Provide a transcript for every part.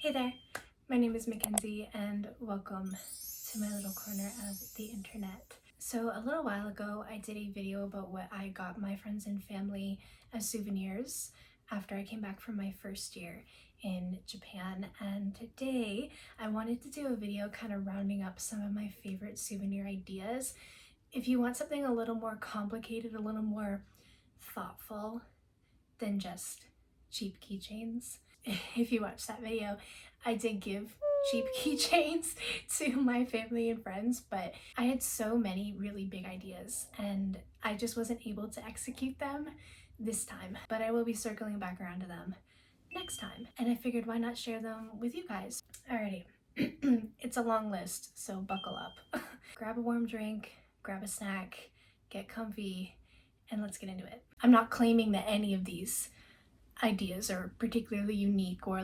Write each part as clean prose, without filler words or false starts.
Hey there, my name is Mackenzie and welcome to my little corner of the internet. So a little while ago I did a video about what I got my friends and family as souvenirs after I came back from my first year in Japan, and today I wanted to do a video kind of rounding up some of my favorite souvenir ideas. If you want something a little more complicated, a little more thoughtful than just cheap keychains, if you watched that video, I did give cheap keychains to my family and friends, but I had so many really big ideas and I just wasn't able to execute them this time. But I will be circling back around to them next time, and I figured why not share them with you guys. Alrighty, it's a long list, so buckle up. Grab a warm drink, grab a snack, get comfy, and let's get into it. I'm not claiming that any of these ideas are particularly unique or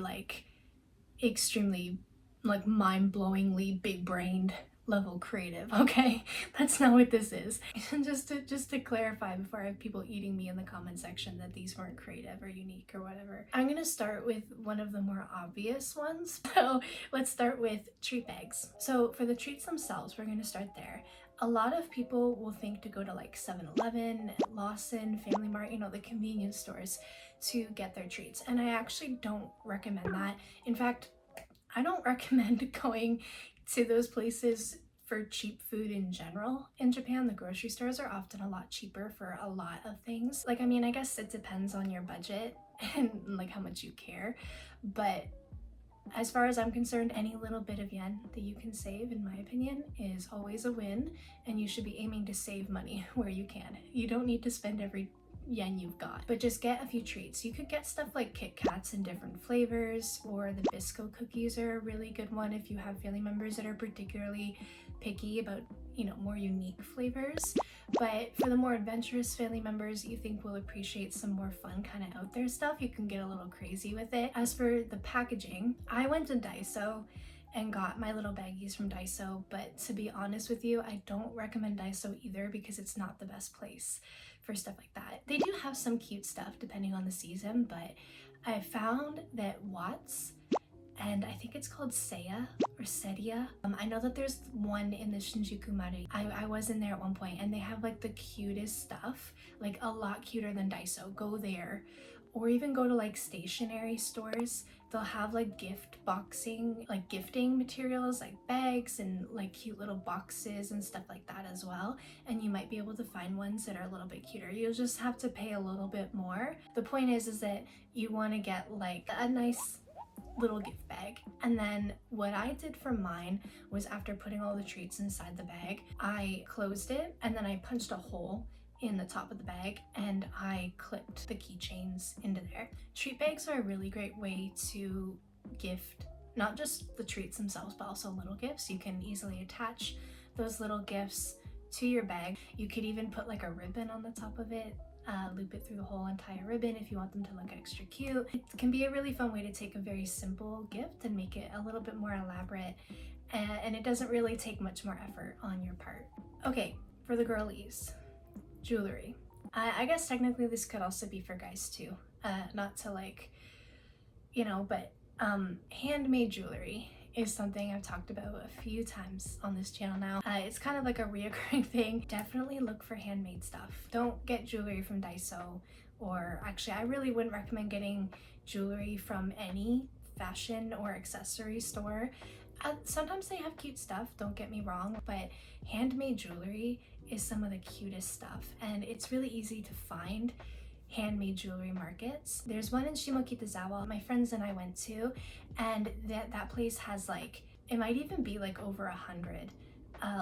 extremely mind-blowingly big-brained level creative, okay? That's not what this is. And just to clarify before I have people eating me in the comment section that these weren't creative or unique or whatever, I'm gonna start with one of the more obvious ones. So let's start with treat bags. So for the treats themselves, we're gonna start there. A lot of people will think to go to 7-Eleven, Lawson, Family Mart, the convenience stores to get their treats. And I actually don't recommend that. In fact, I don't recommend going to those places for cheap food in general. In Japan, the grocery stores are often a lot cheaper for a lot of things. I guess it depends on your budget and how much you care. But as far as I'm concerned, any little bit of yen that you can save, in my opinion, is always a win, and you should be aiming to save money where you can. You don't need to spend every yen you've got, but just get a few treats. You could get stuff like Kit Kats in different flavors, or the Bisco cookies are a really good one if you have family members that are particularly picky about more unique flavors. But for the more adventurous family members you think will appreciate some more fun kind of out there stuff, you can get a little crazy with it. As for the packaging, I went to Daiso and got my little baggies from Daiso, but to be honest with you, I don't recommend Daiso either because it's not the best place for stuff like that. They do have some cute stuff depending on the season, but I found that Watts, and I think it's called Seiya or Seria. I know that there's one in the Shinjuku Maru. I was in there at one point and they have the cutest stuff, a lot cuter than Daiso. Go there, or even go to stationery stores. They'll have gift boxing, gifting materials, bags and cute little boxes and stuff like that as well. And you might be able to find ones that are a little bit cuter. You'll just have to pay a little bit more. The point is that you want to get a nice little gift bag. And then what I did for mine was, after putting all the treats inside the bag, I closed it and then I punched a hole in the top of the bag and I clipped the keychains into there. Treat bags are a really great way to gift not just the treats themselves but also little gifts. You can easily attach those little gifts to your bag. You could even put a ribbon on the top of it, loop it through the hole and tie a ribbon if you want them to look extra cute. It can be a really fun way to take a very simple gift and make it a little bit more elaborate, and it doesn't really take much more effort on your part. Okay, for the girlies, jewelry. I guess technically this could also be for guys too, not to but handmade jewelry is something I've talked about a few times on this channel now. It's kind of a reoccurring thing. Definitely look for handmade stuff. Don't get jewelry from Daiso, or actually I really wouldn't recommend getting jewelry from any fashion or accessory store. Sometimes they have cute stuff, don't get me wrong, but handmade jewelry is some of the cutest stuff, and it's really easy to find handmade jewelry markets. There's one in Shimokitazawa my friends and I went to, and that place has it might even be over 100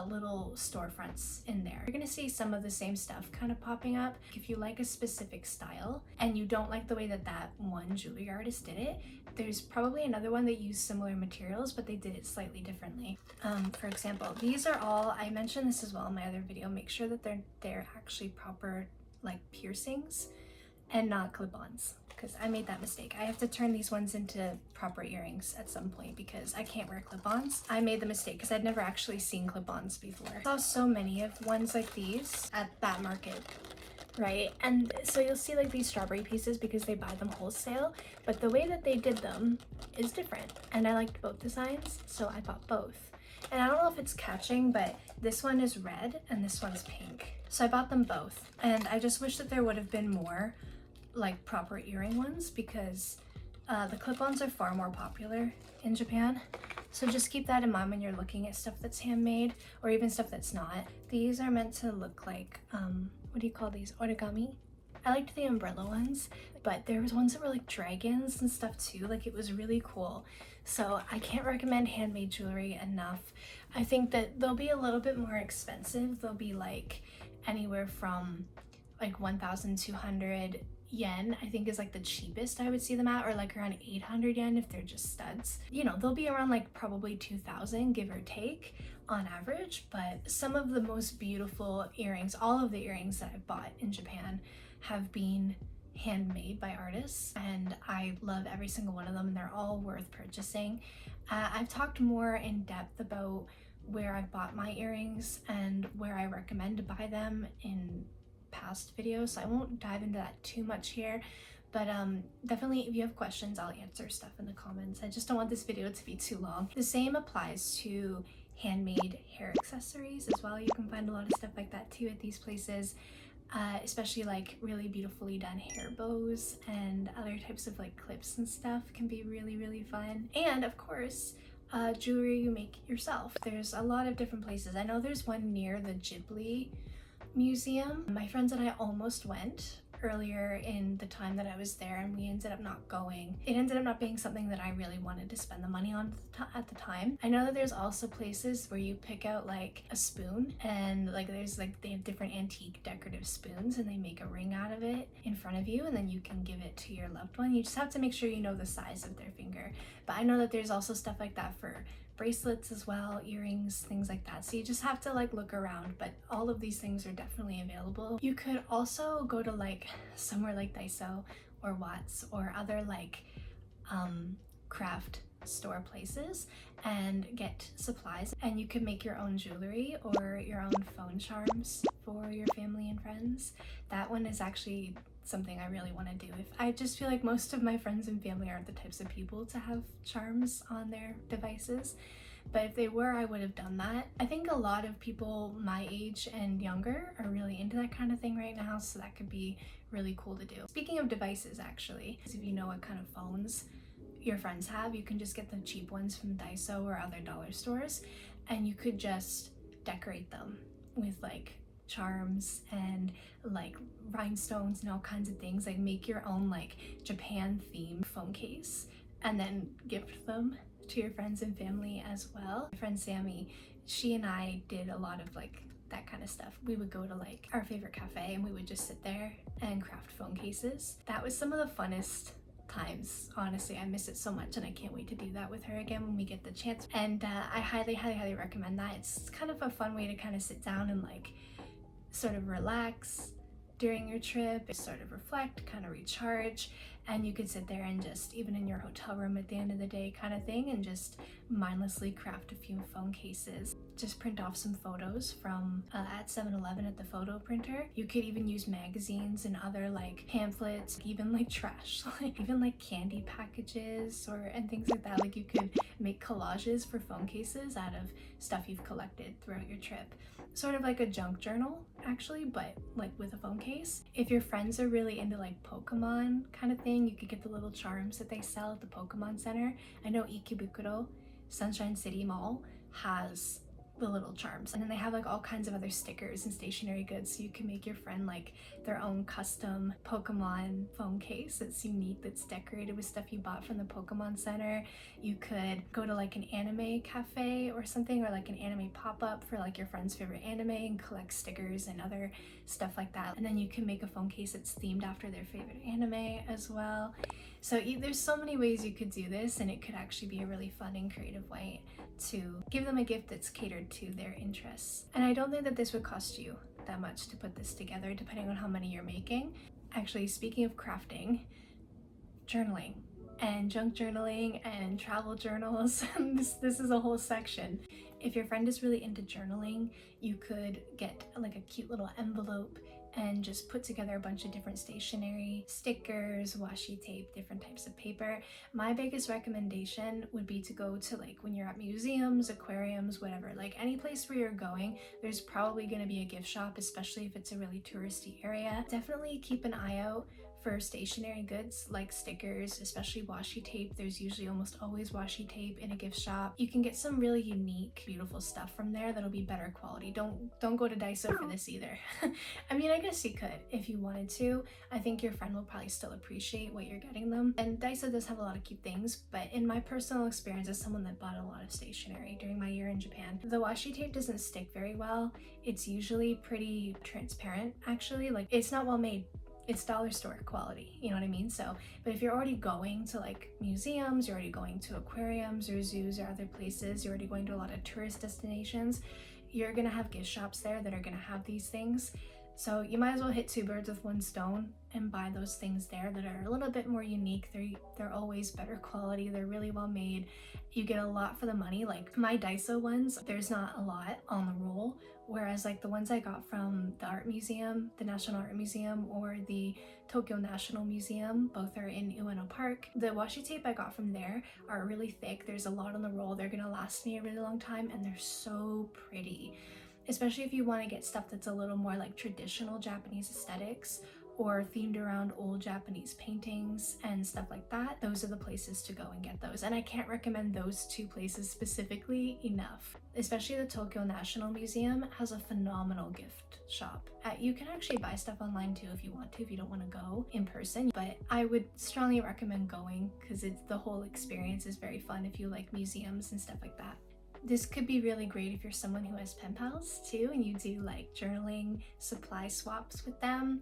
little storefronts in there. You're gonna see some of the same stuff kind of popping up. If you like a specific style and you don't like the way that one jewelry artist did it, there's probably another one that used similar materials but they did it slightly differently. For example, these are all, I mentioned this as well in my other video, make sure that they're actually proper piercings and not clip-ons, because I made that mistake. I have to turn these ones into proper earrings at some point because I can't wear clip-ons. I made the mistake because I'd never actually seen clip-ons before. I saw so many of ones like these at that market right? And so you'll see like these strawberry pieces because they buy them wholesale, but the way that they did them is different. And I liked both designs, so I bought both. And I don't know if it's catching, but this one is red and this one's pink. So I bought them both. And I just wish that there would have been more like proper earring ones, because the clip-ons are far more popular in Japan. So just keep that in mind when you're looking at stuff that's handmade or even stuff that's not. These are meant to look like, what do you call these? Origami? I liked the umbrella ones, but there was ones that were like dragons and stuff too. Like, it was really cool. So I can't recommend handmade jewelry enough. I think that they'll be a little bit more expensive. They'll be like anywhere from like 1,200 yen, I think, is like the cheapest I would see them at, or like around 800 yen if they're just studs. You know, they'll be around like probably 2,000 give or take on average. But some of the most beautiful earrings, all of the earrings that I've bought in Japan have been handmade by artists, and I love every single one of them, and they're all worth purchasing. I've talked more in depth about where I've bought my earrings and where I recommend to buy them in past videos, so I won't dive into that too much here. But definitely, if you have questions, I'll answer stuff in the comments. I just don't want this video to be too long. The same applies to handmade hair accessories as well. You can find a lot of stuff like that too at these places, especially like really beautifully done hair bows and other types of like clips and stuff can be really, really fun. And of course, jewelry you make yourself. There's a lot of different places. I know there's one near the Ghibli Museum. My friends and I almost went earlier in the time that I was there, and we ended up not going. It ended up not being something that I really wanted to spend the money on at the time. I know that there's also places where you pick out like a spoon, and like there's like, they have different antique decorative spoons and they make a ring out of it in front of you, and then you can give it to your loved one. You just have to make sure you know the size of their finger. But I know that there's also stuff like that for bracelets as well, earrings, things like that. So you just have to like look around, but all of these things are definitely available. You could also go to like somewhere like Daiso or Watts or other like craft store places and get supplies, and you can make your own jewelry or your own phone charms for your family and friends. That one is actually something I really want to do. If I just feel like most of my friends and family aren't the types of people to have charms on their devices, but if they were, I would have done that. I think a lot of people my age and younger are really into that kind of thing right now, so that could be really cool to do. Speaking of devices, actually, if you know what kind of phones your friends have, you can just get the cheap ones from Daiso or other dollar stores, and you could just decorate them with like charms and like rhinestones and all kinds of things. Like, make your own like Japan themed phone case and then gift them to your friends and family as well. My friend Sammy, she and I did a lot of like that kind of stuff. We would go to like our favorite cafe and we would just sit there and craft phone cases. That was some of the funnest times. Honestly, I miss it so much, and I can't wait to do that with her again when we get the chance. And I highly recommend that. It's kind of a fun way to kind of sit down and like sort of relax during your trip, sort of reflect, kind of recharge, and you could sit there and just, even in your hotel room at the end of the day kind of thing, and just mindlessly craft a few phone cases. Just print off some photos from at 7-Eleven at the photo printer. You could even use magazines and other like pamphlets, even like trash, like even like candy packages and things like that. Like, you could make collages for phone cases out of stuff you've collected throughout your trip. Sort of like a junk journal actually, but like with a phone case. If your friends are really into like Pokemon kind of thing, you could get the little charms that they sell at the Pokemon Center. I know Ikebukuro Sunshine City Mall has the little charms, and then they have like all kinds of other stickers and stationery goods, so you can make your friend like their own custom Pokemon phone case that's unique, that's decorated with stuff you bought from the Pokemon Center. You could go to like an anime cafe or something, or like an anime pop-up for like your friend's favorite anime and collect stickers and other stuff like that, and then you can make a phone case that's themed after their favorite anime as well. So there's so many ways you could do this, and it could actually be a really fun and creative way to give them a gift that's catered to their interests. And I don't think that this would cost you that much to put this together, depending on how many you're making. Actually, speaking of crafting, journaling and junk journaling and travel journals, this is a whole section. If your friend is really into journaling, you could get like a cute little envelope and just put together a bunch of different stationery, stickers, washi tape, different types of paper. My biggest recommendation would be to go to, like, when you're at museums, aquariums, whatever, like any place where you're going, there's probably going to be a gift shop, especially if it's a really touristy area. Definitely keep an eye out for stationery goods like stickers, especially washi tape. There's usually almost always washi tape in a gift shop. You can get some really unique, beautiful stuff from there that'll be better quality. Don't go to Daiso for this either. I mean, I guess you could if you wanted to. I think your friend will probably still appreciate what you're getting them. And Daiso does have a lot of cute things, but in my personal experience as someone that bought a lot of stationery during my year in Japan, the washi tape doesn't stick very well. It's usually pretty transparent, actually. Like, it's not well made. It's dollar store quality, you know what I mean? So, but if you're already going to like museums, you're already going to aquariums or zoos or other places, you're already going to a lot of tourist destinations, you're gonna have gift shops there that are gonna have these things. So you might as well hit two birds with one stone and buy those things there that are a little bit more unique. They're always better quality, they're really well made. You get a lot for the money. Like my Daiso ones, there's not a lot on the roll, whereas like the ones I got from the art museum, the National Art Museum, or the Tokyo National Museum, both are in Ueno Park. The washi tape I got from there are really thick. There's a lot on the roll. They're gonna last me a really long time, and they're so pretty. Especially if you want to get stuff that's a little more like traditional Japanese aesthetics or themed around old Japanese paintings and stuff like that, those are the places to go and get those. And I can't recommend those two places specifically enough. Especially the Tokyo National Museum has a phenomenal gift shop. You can actually buy stuff online too if you want to, if you don't want to go in person, but I would strongly recommend going because the whole experience is very fun if you like museums and stuff like that. This could be really great if you're someone who has pen pals too and you do like journaling supply swaps with them.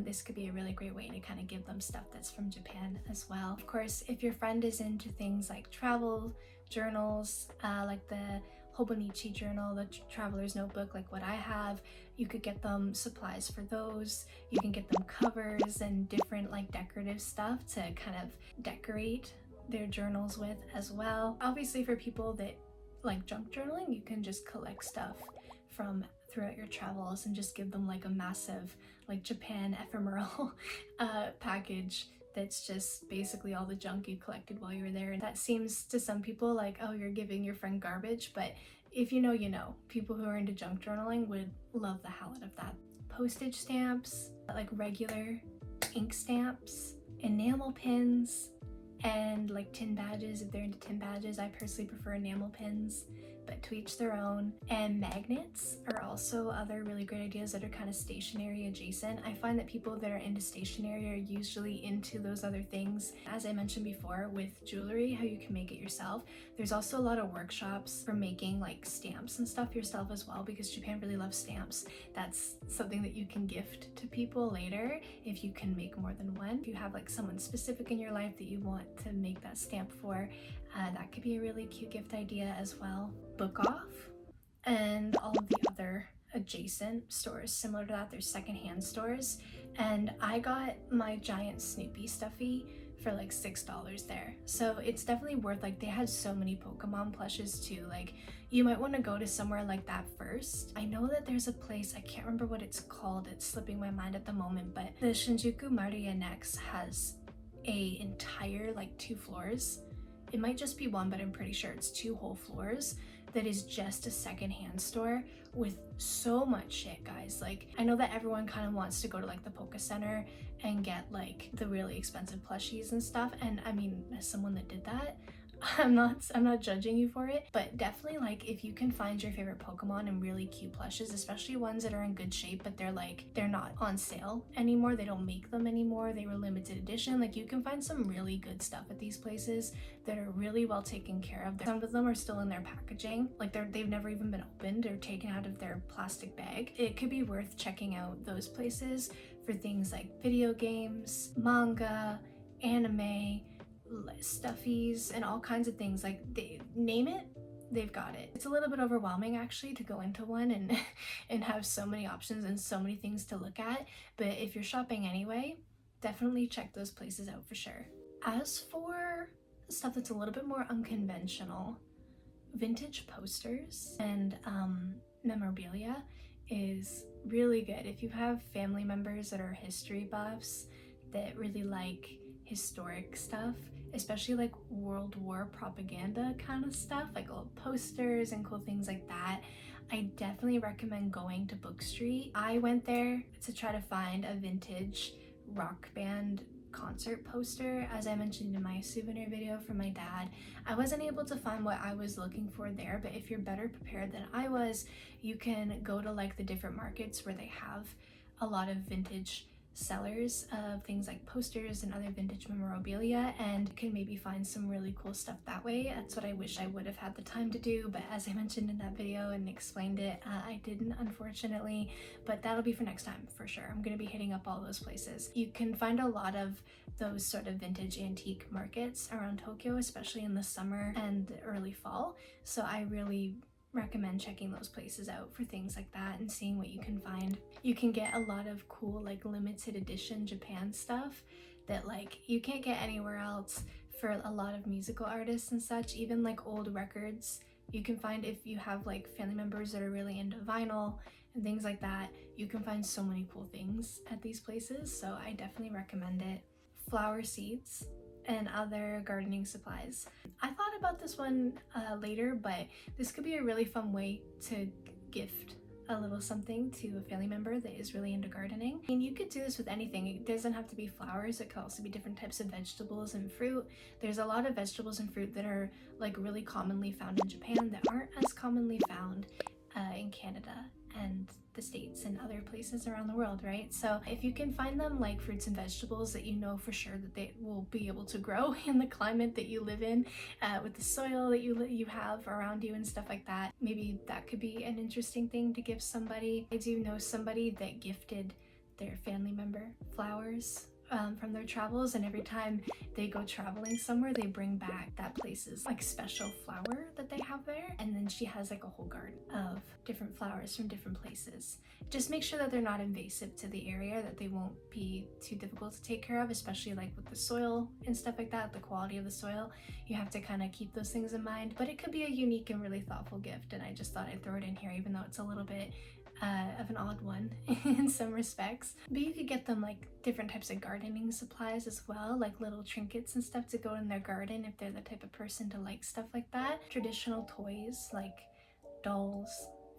This could be a really great way to kind of give them stuff that's from Japan as well. Of course, if your friend is into things like travel journals, like the Hobonichi journal, the traveler's notebook, like what I have, you could get them supplies for those. You can get them covers and different like decorative stuff to kind of decorate their journals with as well. Obviously, for people that like junk journaling, you can just collect stuff from throughout your travels and just give them like a massive like Japan ephemeral package that's just basically all the junk you collected while you were there. And that seems to some people like, oh, you're giving your friend garbage, but if you know, you know. People who are into junk journaling would love the hell out of that. Postage stamps, like regular ink stamps, enamel pins, and like tin badges if they're into tin badges. I personally prefer enamel pins, but to each their own. And magnets are also other really great ideas that are kind of stationery adjacent. I find that people that are into stationery are usually into those other things. As I mentioned before with jewelry, how you can make it yourself, there's also a lot of workshops for making like stamps and stuff yourself as well, because Japan really loves stamps. That's something that you can gift to people later if you can make more than one. If you have like someone specific in your life that you want to make that stamp for, that could be a really cute gift idea as well. Book Off and all of the other adjacent stores similar to that, there's secondhand stores, and I got my giant Snoopy stuffy for like $6 there, so it's definitely worth. Like, they had so many Pokemon plushes too. Like, you might want to go to somewhere like that first. I know that there's a place, I can't remember what it's called, it's slipping my mind at the moment, but the Shinjuku Maruya Next has a entire like 2 floors. It might just be one, but I'm pretty sure it's 2 whole floors that is just a secondhand store with so much shit, guys. Like, I know that everyone kind of wants to go to like the Poke Center and get like the really expensive plushies and stuff, and I mean, as someone that did that, I'm not judging you for it, but definitely, like, if you can find your favorite Pokemon and really cute plushes, especially ones that are in good shape but they're not on sale anymore, they don't make them anymore, they were limited edition, like, you can find some really good stuff at these places that are really well taken care of. Some of them are still in their packaging, like they've never even been opened or taken out of their plastic bag. It could be worth checking out those places for things like video games, manga, anime, stuffies, and all kinds of things. Like, they name it, they've got it. It's a little bit overwhelming actually to go into one and and have so many options and so many things to look at, but if you're shopping anyway, definitely check those places out for sure. As for stuff that's a little bit more unconventional, vintage posters and memorabilia is really good. If you have family members that are history buffs that really like historic stuff, especially like World War propaganda kind of stuff, like old posters and cool things like that, I definitely recommend going to Book Street. I went there to try to find a vintage rock band concert poster, as I mentioned in my souvenir video from my dad. I wasn't able to find what I was looking for there, but if you're better prepared than I was, you can go to like the different markets where they have a lot of vintage sellers of things like posters and other vintage memorabilia, and can maybe find some really cool stuff that way. That's what I wish I would have had the time to do, but as I mentioned in that video and explained it, I didn't, unfortunately, but that'll be for next time for sure. I'm gonna be hitting up all those places. You can find a lot of those sort of vintage antique markets around Tokyo, especially in the summer and the early fall, so I really recommend checking those places out for things like that and seeing what you can find. You can get a lot of cool like limited edition Japan stuff that like you can't get anywhere else for a lot of musical artists and such. Even like old records you can find if you have like family members that are really into vinyl and things like that. You can find so many cool things at these places, so I definitely recommend it. Flower seeds and other gardening supplies. I thought about this one later, but this could be a really fun way to gift a little something to a family member that is really into gardening. And you could do this with anything. It doesn't have to be flowers. It could also be different types of vegetables and fruit. There's a lot of vegetables and fruit that are like really commonly found in Japan that aren't as commonly found in Canada and the States and other places around the world, right? So if you can find them like fruits and vegetables that you know for sure that they will be able to grow in the climate that you live in, with the soil that you have around you and stuff like that, maybe that could be an interesting thing to give somebody. I do know somebody that gifted their family member flowers from their travels, and every time they go traveling somewhere they bring back that place's like special flower that they have there, and then she has like a whole garden of different flowers from different places. Just make sure that they're not invasive to the area, that they won't be too difficult to take care of, especially like with the soil and stuff like that, the quality of the soil. You have to kind of keep those things in mind, but it could be a unique and really thoughtful gift, and I just thought I'd throw it in here even though it's a little bit of an odd one in some respects. But you could get them like different types of gardening supplies as well, like little trinkets and stuff to go in their garden if they're the type of person to like stuff like that. Traditional toys like dolls,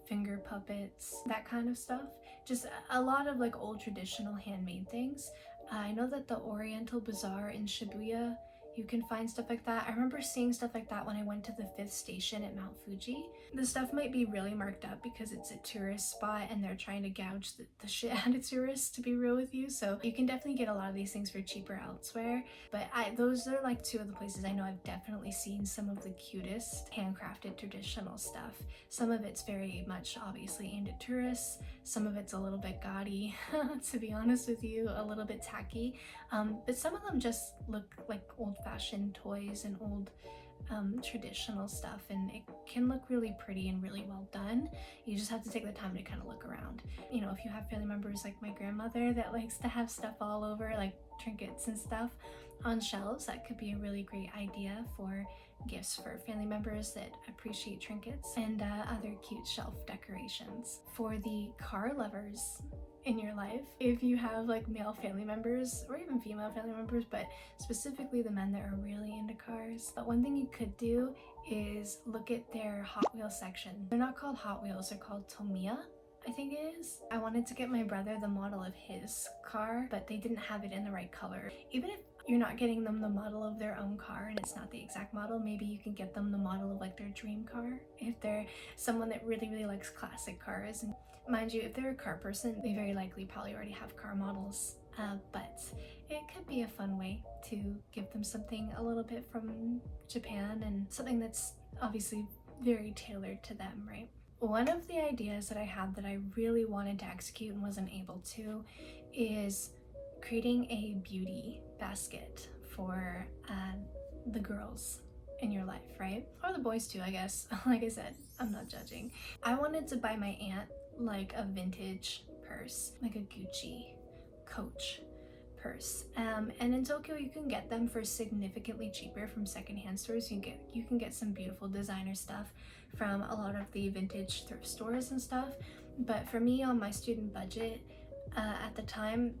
finger puppets, that kind of stuff. Just a lot of like old traditional handmade things. I know that the Oriental Bazaar in Shibuya, you can find stuff like that. I remember seeing stuff like that when I went to the 5th station at Mount Fuji. The stuff might be really marked up because it's a tourist spot and they're trying to gouge the shit out of tourists, to be real with you. So you can definitely get a lot of these things for cheaper elsewhere. But those are like two of the places I know I've definitely seen some of the cutest handcrafted traditional stuff. Some of it's very much obviously aimed at tourists. Some of it's a little bit gaudy, to be honest with you, a little bit tacky. But some of them just look like old-fashioned toys and old traditional stuff, and it can look really pretty and really well done. You just have to take the time to kind of look around. You know, if you have family members like my grandmother that likes to have stuff all over, like trinkets and stuff on shelves, that could be a really great idea for gifts for family members that appreciate trinkets and other cute shelf decorations. For the car lovers in your life, if you have like male family members or even female family members, but specifically the men that are really into cars, but one thing you could do is look at their Hot Wheels section. They're not called Hot Wheels, they're called Tamiya, I think it is. I wanted to get my brother the model of his car, but they didn't have it in the right color. Even if you're not getting them the model of their own car and it's not the exact model, maybe you can get them the model of like their dream car if they're someone that really likes classic cars. And mind you, if they're a car person, they very likely probably already have car models, but it could be a fun way to give them something a little bit from Japan and something that's obviously very tailored to them, right? One of the ideas that I had that I really wanted to execute and wasn't able to is creating a beauty basket for the girls in your life, right? Or the boys too, I guess. Like I said, I'm not judging. I wanted to buy my aunt like a vintage purse, like a Gucci, Coach purse. And in Tokyo you can get them for significantly cheaper from secondhand stores. You can get some beautiful designer stuff from a lot of the vintage thrift stores and stuff. But for me, on my student budget, at the time,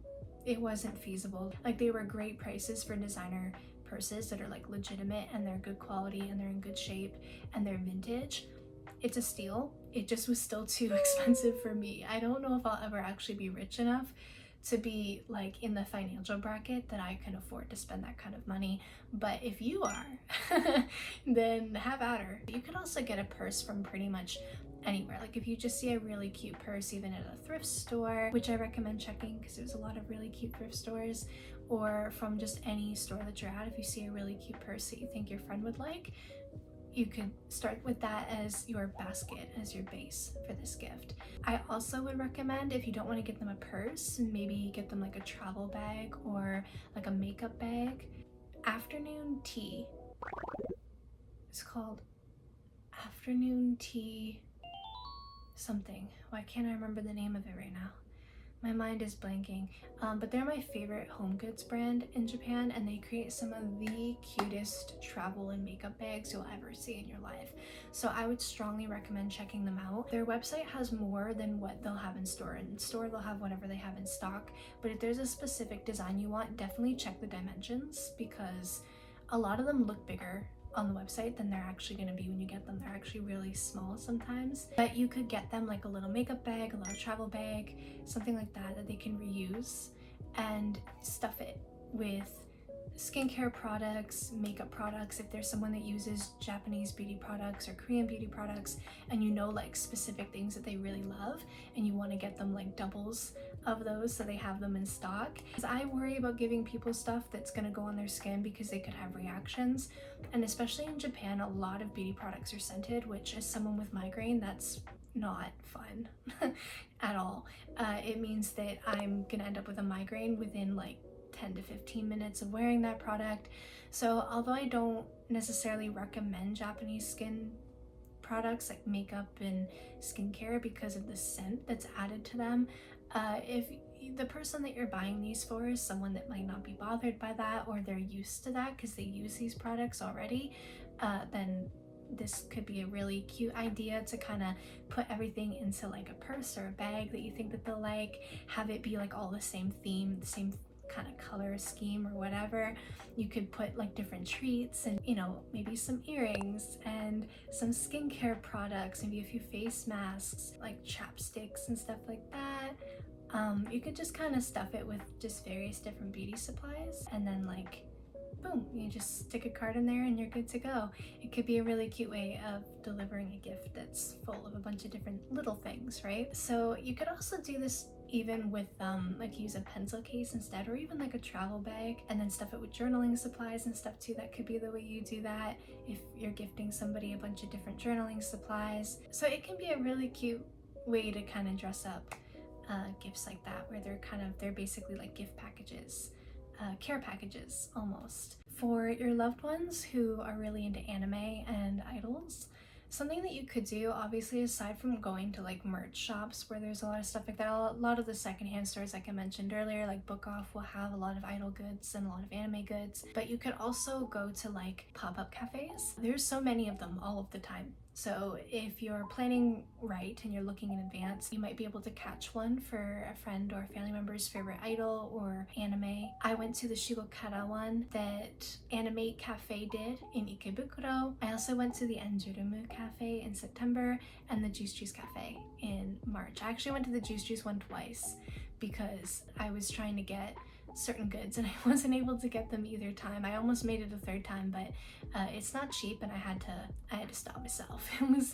it wasn't feasible. Like, they were great prices for designer purses that are like legitimate and they're good quality and they're in good shape and they're vintage. It's a steal. It just was still too expensive for me. I don't know if I'll ever actually be rich enough to be like in the financial bracket that I can afford to spend that kind of money. But if you are, then have at her. You can also get a purse from pretty much anywhere. Like if you just see a really cute purse, even at a thrift store, which I recommend checking because there's a lot of really cute thrift stores, or from just any store that you're at, if you see a really cute purse that you think your friend would like, you could start with that as your basket, as your base for this gift. I also would recommend, if you don't want to get them a purse, maybe get them like a travel bag or like a makeup bag. Afternoon tea. It's called afternoon tea something. Why can't I remember the name of it right now? My mind is blanking, but they're my favorite home goods brand in Japan, and they create some of the cutest travel and makeup bags you'll ever see in your life. So I would strongly recommend checking them out. Their website has more than what they'll have in store. In store, they'll have whatever they have in stock, but if there's a specific design you want, definitely check the dimensions, because a lot of them look bigger on the website than they're actually going to be when you get them. They're actually really small sometimes, but you could get them like a little makeup bag, a little travel bag, something like that that they can reuse, and stuff it with skincare products, makeup products. If there's someone that uses Japanese beauty products or Korean beauty products and you know like specific things that they really love and you want to get them like doubles of those so they have them in stock. Because I worry about giving people stuff that's going to go on their skin because they could have reactions, and especially in Japan a lot of beauty products are scented, which as someone with migraine, that's not fun at all. It means that I'm gonna end up with a migraine within like 10 to 15 minutes of wearing that product. So although I don't necessarily recommend Japanese skin products like makeup and skincare because of the scent that's added to them, if the person that you're buying these for is someone that might not be bothered by that, or they're used to that because they use these products already, then this could be a really cute idea to kind of put everything into like a purse or a bag that you think that they'll like, have it be like all the same theme, the same kind of color scheme or whatever. You could put like different treats and, you know, maybe some earrings and some skincare products, maybe a few face masks, like chapsticks and stuff like that. You could just kind of stuff it with just various different beauty supplies, and then like boom, you just stick a card in there and you're good to go. It could be a really cute way of delivering a gift that's full of a bunch of different little things, right? So you could also do this even with like use a pencil case instead, or even like a travel bag, and then stuff it with journaling supplies and stuff too. That could be the way you do that if you're gifting somebody a bunch of different journaling supplies. So it can be a really cute way to kind of dress up gifts like that, where they're basically like gift packages, care packages almost. For your loved ones who are really into anime and idols, something that you could do, obviously, aside from going to like merch shops where there's a lot of stuff like that, a lot of the secondhand stores like I mentioned earlier, like Book Off, will have a lot of idol goods and a lot of anime goods, but you could also go to like pop-up cafes. There's so many of them all of the time. So if you're planning right and you're looking in advance, you might be able to catch one for a friend or a family member's favorite idol or anime. I went to the Shigokara one that Animate Cafe did in Ikebukuro. I also went to the Enjurumu Cafe in September and the Juice Juice Cafe in March. I actually went to the Juice Juice one twice because I was trying to get certain goods and I wasn't able to get them either time. I almost made it a third time, but it's not cheap and I had to stop myself.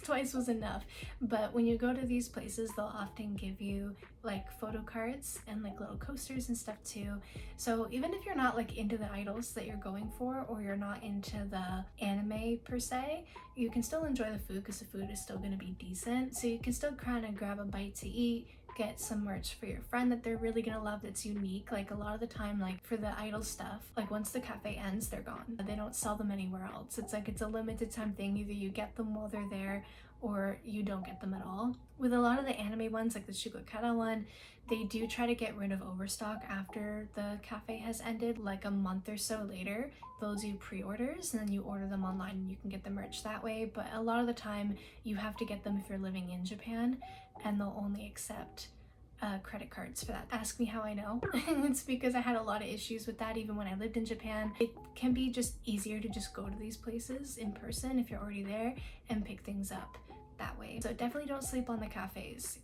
Twice was enough. But when you go to these places, they'll often give you like photo cards and like little coasters and stuff too. So even if you're not like into the idols that you're going for, or you're not into the anime per se, you can still enjoy the food because the food is still going to be decent. So you can still kind of grab a bite to eat, get some merch for your friend that they're really gonna love that's unique. Like a lot of the time, like for the idol stuff, like once the cafe ends, they're gone. They don't sell them anywhere else. It's like it's a limited time thing. Either you get them while they're there or you don't get them at all. With a lot of the anime ones, like the Shigokara one, they do try to get rid of overstock after the cafe has ended, like a month or so later. They'll do pre-orders and then you order them online and you can get the merch that way. But a lot of the time you have to get them if you're living in Japan, and they'll only accept credit cards for that. Ask me how I know. It's because I had a lot of issues with that even when I lived in Japan. It can be just easier to just go to these places in person if you're already there and pick things up that way. So definitely don't sleep on the cafes.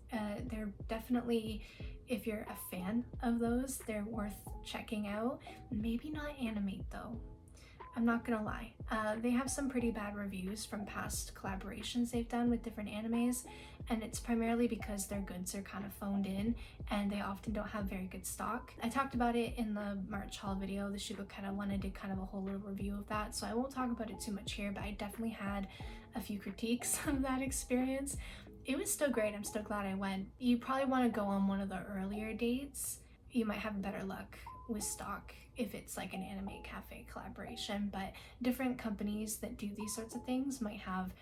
They're definitely, if you're a fan of those, they're worth checking out. Maybe not Animate though. I'm not gonna lie. They have some pretty bad reviews from past collaborations they've done with different animes, and it's primarily because their goods are kind of phoned in and they often don't have very good stock. I talked about it in the March haul video. The Shugo kind of wanted to kind of a whole little review of that, so I won't talk about it too much here, but I definitely had a few critiques of that experience. It was still great. I'm still glad I went. You probably want to go on one of the earlier dates. You might have better luck with stock if it's like an anime cafe collaboration, but different companies that do these sorts of things might have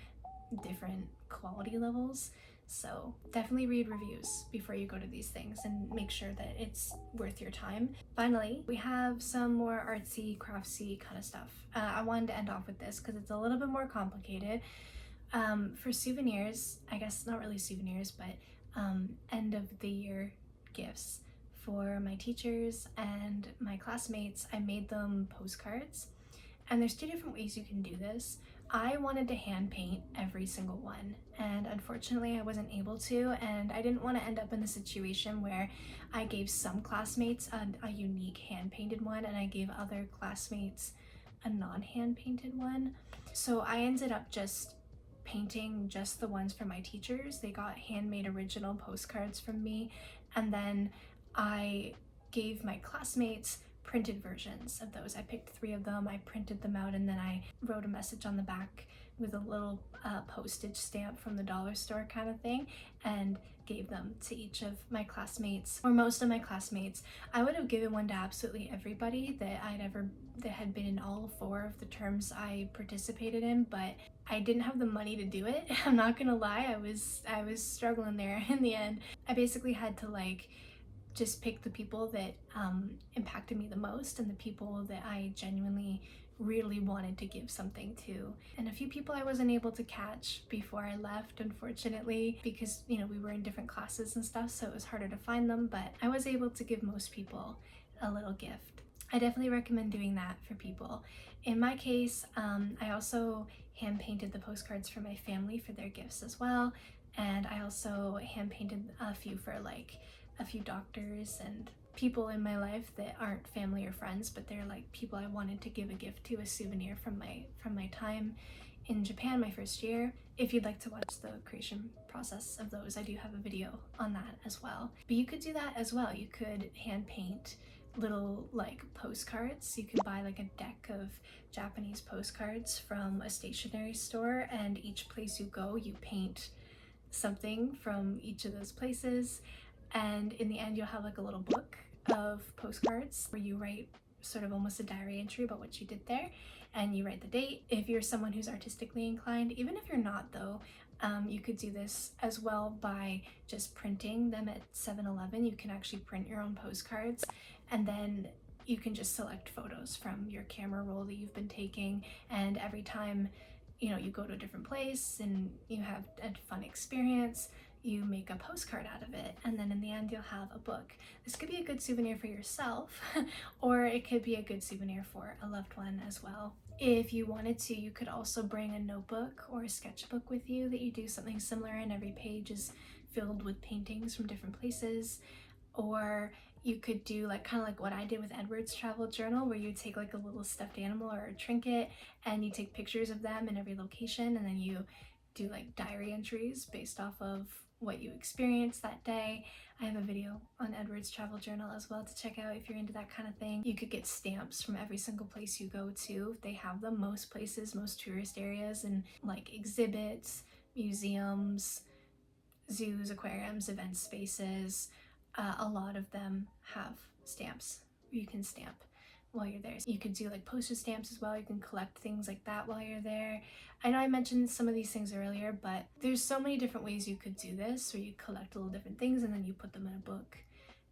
different quality levels. So definitely read reviews before you go to these things and make sure that it's worth your time. Finally, we have some more artsy, craftsy kind of stuff. I wanted to end off with this because it's a little bit more complicated. For souvenirs, I guess not really souvenirs, but end of the year gifts for my teachers and my classmates, I made them postcards. And there's two different ways you can do this. I wanted to hand paint every single one, and unfortunately I wasn't able to, and I didn't want to end up in a situation where I gave some classmates a unique hand painted one and I gave other classmates a non-hand painted one. So I ended up just painting just the ones for my teachers. They got handmade original postcards from me, and then I gave my classmates printed versions of those. I picked 3 of them, I printed them out, and then I wrote a message on the back with a little postage stamp from the dollar store kind of thing, and gave them to each of my classmates, or most of my classmates. I would have given one to absolutely everybody that had been in all 4 of the terms I participated in, but I didn't have the money to do it. I'm not gonna lie, I was struggling there in the end. I basically had to like just pick the people that impacted me the most and the people that I genuinely really wanted to give something to. And a few people I wasn't able to catch before I left, unfortunately, because we were in different classes and stuff, so it was harder to find them, but I was able to give most people a little gift. I definitely recommend doing that for people. In my case, I also hand painted the postcards for my family for their gifts as well, and I also hand painted a few for like a few doctors and people in my life that aren't family or friends, but they're like people I wanted to give a gift to, a souvenir from my time in Japan, my first year. If you'd like to watch the creation process of those, I do have a video on that as well. But you could do that as well. You could hand paint little like postcards. You could buy like a deck of Japanese postcards from a stationery store, and each place you go, you paint something from each of those places, and in the end you'll have like a little book of postcards where you write sort of almost a diary entry about what you did there, and you write the date. If you're someone who's artistically inclined, even if you're not though, you could do this as well by just printing them at 7-Eleven. You can actually print your own postcards, and then you can just select photos from your camera roll that you've been taking, and every time you go to a different place and you have a fun experience, you make a postcard out of it, and then in the end you'll have a book. This could be a good souvenir for yourself or it could be a good souvenir for a loved one as well. If you wanted to, you could also bring a notebook or a sketchbook with you that you do something similar, and every page is filled with paintings from different places. Or you could do like kind of like what I did with Edward's travel journal, where you take like a little stuffed animal or a trinket and you take pictures of them in every location, and then you do like diary entries based off of what you experienced that day. I have a video on Edward's travel journal as well to check out if you're into that kind of thing. You could get stamps from every single place you go to. They have them most places, most tourist areas, and like exhibits, museums, zoos, aquariums, event spaces. A lot of them have stamps. You can stamp while you're there. You could do like postage stamps as well. You can collect things like that while you're there. I know I mentioned some of these things earlier, but there's so many different ways you could do this, where you collect little different things and then you put them in a book,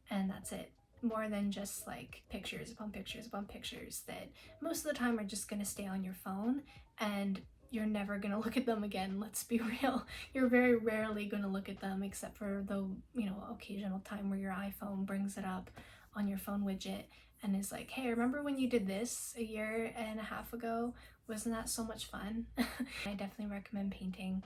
and that's it. More than just like pictures upon pictures upon pictures that most of the time are just going to stay on your phone, and you're never gonna look at them again. Let's be real. You're very rarely gonna look at them except for the, you know, occasional time where your iPhone brings it up on your phone widget and is like, hey, remember when you did this a year and a half ago? Wasn't that so much fun? I definitely recommend painting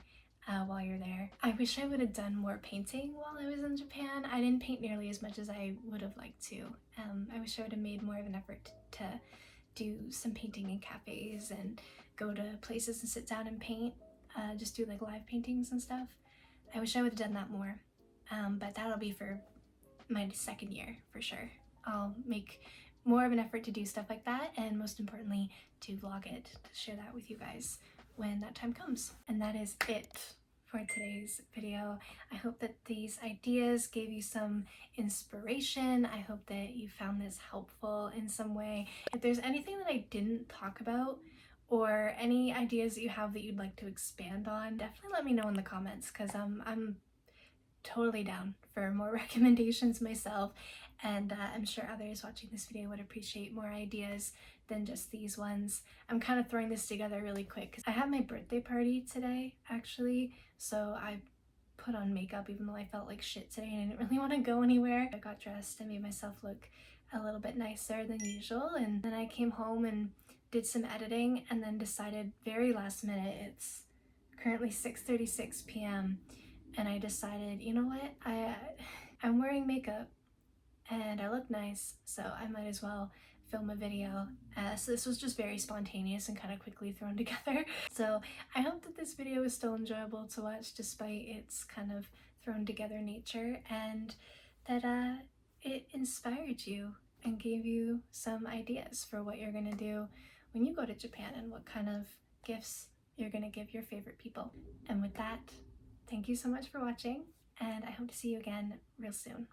while you're there. I wish I would have done more painting while I was in Japan. I didn't paint nearly as much as I would have liked to. I wish I would have made more of an effort to do some painting in cafes and go to places and sit down and paint, just do like live paintings and stuff. I wish I would have done that more, but that'll be for my second year for sure. I'll make more of an effort to do stuff like that, and most importantly to vlog it, to share that with you guys when that time comes. And that is it for today's video. I hope that these ideas gave you some inspiration. I hope that you found this helpful in some way. If there's anything that I didn't talk about or any ideas that you have that you'd like to expand on, definitely let me know in the comments, because I'm totally down for more recommendations myself, and I'm sure others watching this video would appreciate more ideas than just these ones. I'm kind of throwing this together really quick because I had my birthday party today actually, so I put on makeup even though I felt like shit today and I didn't really want to go anywhere. I got dressed and made myself look a little bit nicer than usual, and then I came home and did some editing and then decided very last minute, it's currently 6:36 p.m. and I decided, you know what, I'm wearing makeup and I look nice, so I might as well film a video. So this was just very spontaneous and kind of quickly thrown together. So I hope that this video is still enjoyable to watch despite its kind of thrown together nature, and that it inspired you and gave you some ideas for what you're gonna do when you go to Japan and what kind of gifts you're gonna give your favorite people. And with that, thank you so much for watching, and I hope to see you again real soon.